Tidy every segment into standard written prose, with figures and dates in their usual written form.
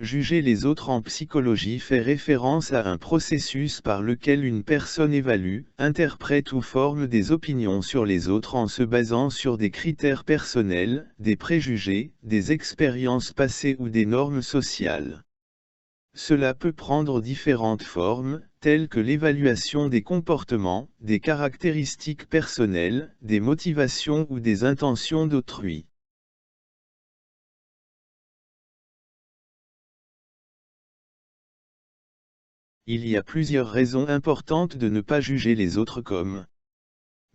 Juger les autres en psychologie fait référence à un processus par lequel une personne évalue, interprète ou forme des opinions sur les autres en se basant sur des critères personnels, des préjugés, des expériences passées ou des normes sociales. Cela peut prendre différentes formes, telles que l'évaluation des comportements, des caractéristiques personnelles, des motivations ou des intentions d'autrui. Il y a plusieurs raisons importantes de ne pas juger les autres comme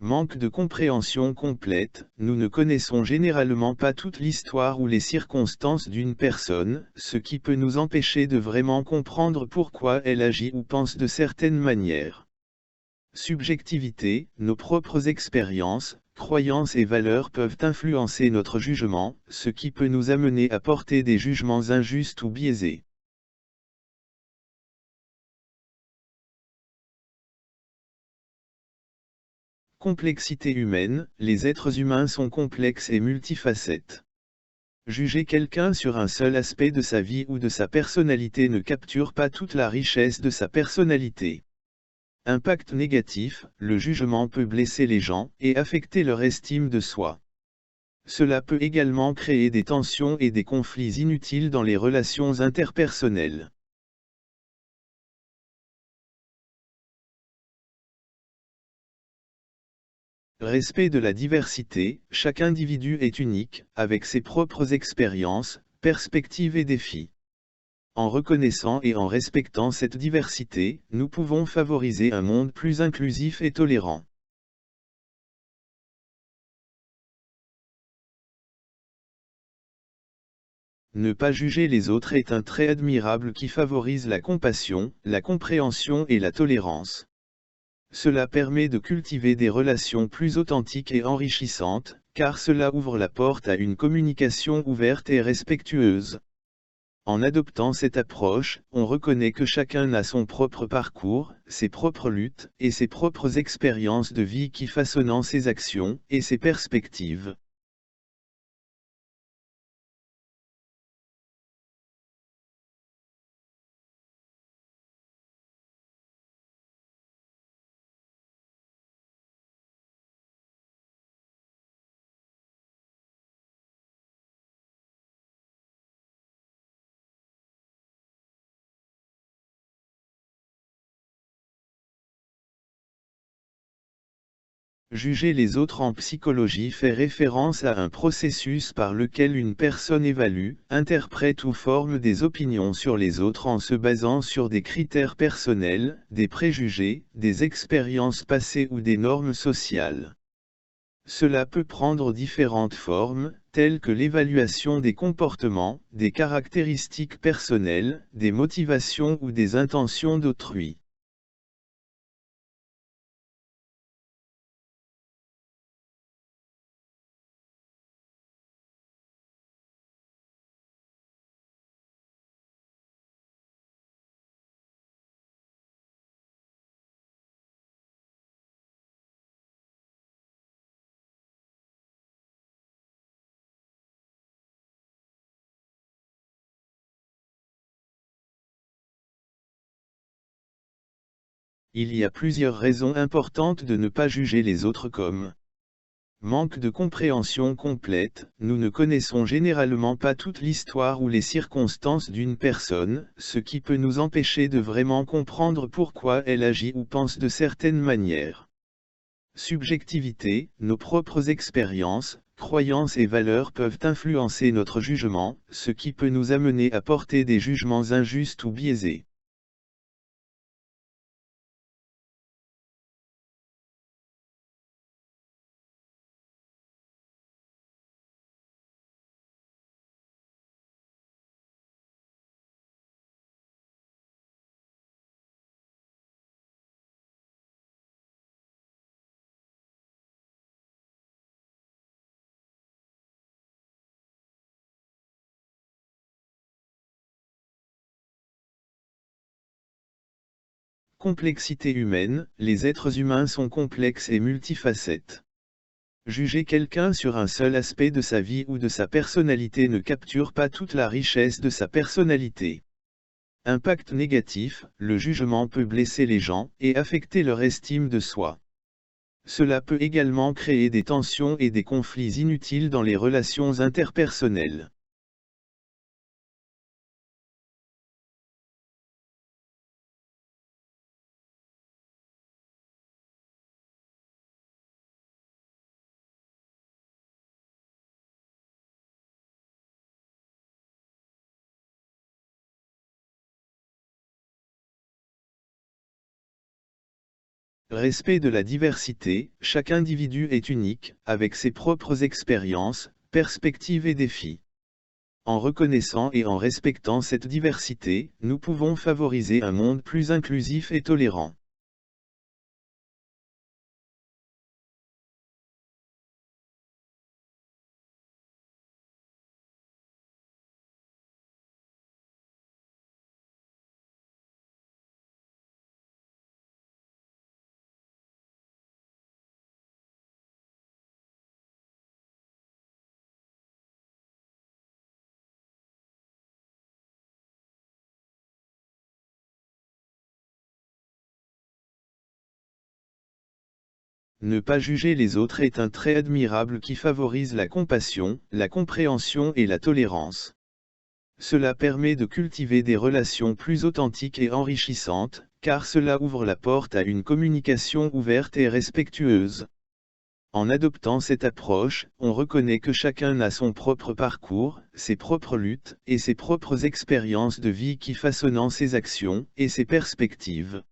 manque de compréhension complète. Nous ne connaissons généralement pas toute l'histoire ou les circonstances d'une personne, ce qui peut nous empêcher de vraiment comprendre pourquoi elle agit ou pense de certaines manières. Subjectivité, nos propres expériences, croyances et valeurs peuvent influencer notre jugement, ce qui peut nous amener à porter des jugements injustes ou biaisés. Complexité humaine, les êtres humains sont complexes et multifacettes. Juger quelqu'un sur un seul aspect de sa vie ou de sa personnalité ne capture pas toute la richesse de sa personnalité. Impact négatif, le jugement peut blesser les gens et affecter leur estime de soi. Cela peut également créer des tensions et des conflits inutiles dans les relations interpersonnelles. Respect de la diversité, chaque individu est unique, avec ses propres expériences, perspectives et défis. En reconnaissant et en respectant cette diversité, nous pouvons favoriser un monde plus inclusif et tolérant. Ne pas juger les autres est un trait admirable qui favorise la compassion, la compréhension et la tolérance. Cela permet de cultiver des relations plus authentiques et enrichissantes, car cela ouvre la porte à une communication ouverte et respectueuse. En adoptant cette approche, on reconnaît que chacun a son propre parcours, ses propres luttes, et ses propres expériences de vie qui façonnent ses actions et ses perspectives. Juger les autres en psychologie fait référence à un processus par lequel une personne évalue, interprète ou forme des opinions sur les autres en se basant sur des critères personnels, des préjugés, des expériences passées ou des normes sociales. Cela peut prendre différentes formes, telles que l'évaluation des comportements, des caractéristiques personnelles, des motivations ou des intentions d'autrui. Il y a plusieurs raisons importantes de ne pas juger les autres comme manque de compréhension complète. Nous ne connaissons généralement pas toute l'histoire ou les circonstances d'une personne, ce qui peut nous empêcher de vraiment comprendre pourquoi elle agit ou pense de certaines manières. Subjectivité, nos propres expériences, croyances et valeurs peuvent influencer notre jugement, ce qui peut nous amener à porter des jugements injustes ou biaisés. Complexité humaine, les êtres humains sont complexes et multifacettes. Juger quelqu'un sur un seul aspect de sa vie ou de sa personnalité ne capture pas toute la richesse de sa personnalité. Impact négatif, le jugement peut blesser les gens et affecter leur estime de soi. Cela peut également créer des tensions et des conflits inutiles dans les relations interpersonnelles. Respect de la diversité, chaque individu est unique, avec ses propres expériences, perspectives et défis. En reconnaissant et en respectant cette diversité, nous pouvons favoriser un monde plus inclusif et tolérant. Ne pas juger les autres est un trait admirable qui favorise la compassion, la compréhension et la tolérance. Cela permet de cultiver des relations plus authentiques et enrichissantes, car cela ouvre la porte à une communication ouverte et respectueuse. En adoptant cette approche, on reconnaît que chacun a son propre parcours, ses propres luttes, et ses propres expériences de vie qui façonnent ses actions et ses perspectives.